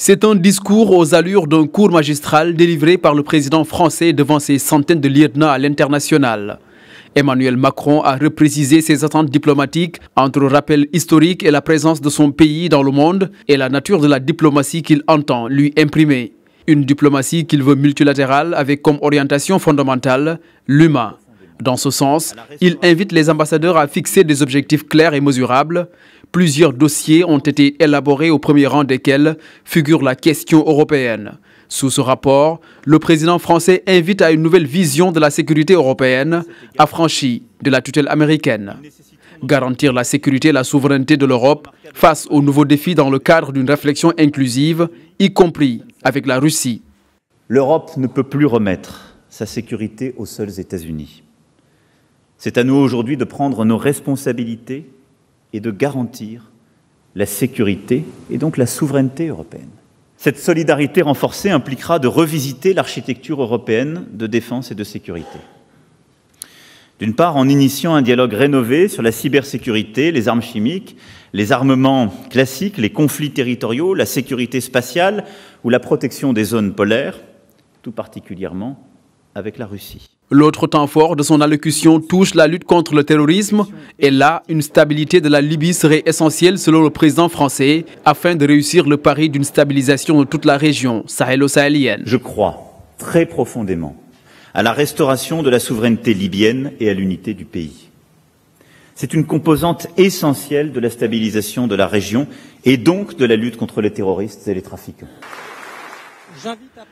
C'est un discours aux allures d'un cours magistral délivré par le président français devant ses centaines de lieutenants à l'international. Emmanuel Macron a reprécisé ses attentes diplomatiques entre le rappel historique et la présence de son pays dans le monde et la nature de la diplomatie qu'il entend lui imprimer. Une diplomatie qu'il veut multilatérale avec comme orientation fondamentale l'humain. Dans ce sens, il invite les ambassadeurs à fixer des objectifs clairs et mesurables. Plusieurs dossiers ont été élaborés au premier rang desquels figure la question européenne. Sous ce rapport, le président français invite à une nouvelle vision de la sécurité européenne, affranchie de la tutelle américaine. Garantir la sécurité et la souveraineté de l'Europe face aux nouveaux défis dans le cadre d'une réflexion inclusive, y compris avec la Russie. L'Europe ne peut plus remettre sa sécurité aux seuls États-Unis. C'est à nous aujourd'hui de prendre nos responsabilités et de garantir la sécurité et donc la souveraineté européenne. Cette solidarité renforcée impliquera de revisiter l'architecture européenne de défense et de sécurité. D'une part, en initiant un dialogue rénové sur la cybersécurité, les armes chimiques, les armements classiques, les conflits territoriaux, la sécurité spatiale ou la protection des zones polaires, tout particulièrement avec la Russie. L'autre temps fort de son allocution touche la lutte contre le terrorisme. Et là, une stabilité de la Libye serait essentielle selon le président français afin de réussir le pari d'une stabilisation de toute la région sahélo-sahélienne. Je crois très profondément à la restauration de la souveraineté libyenne et à l'unité du pays. C'est une composante essentielle de la stabilisation de la région et donc de la lutte contre les terroristes et les trafiquants.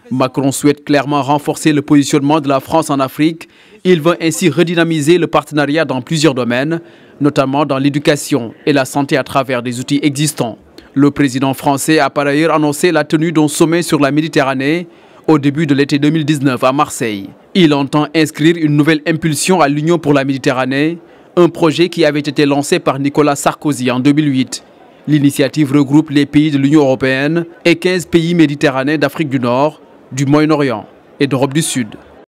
Macron souhaite clairement renforcer le positionnement de la France en Afrique. Il veut ainsi redynamiser le partenariat dans plusieurs domaines, notamment dans l'éducation et la santé à travers des outils existants. Le président français a par ailleurs annoncé la tenue d'un sommet sur la Méditerranée au début de l'été 2019 à Marseille. Il entend inscrire une nouvelle impulsion à l'Union pour la Méditerranée, un projet qui avait été lancé par Nicolas Sarkozy en 2008. L'initiative regroupe les pays de l'Union européenne et 15 pays méditerranéens d'Afrique du Nord, du Moyen-Orient et d'Europe du Sud.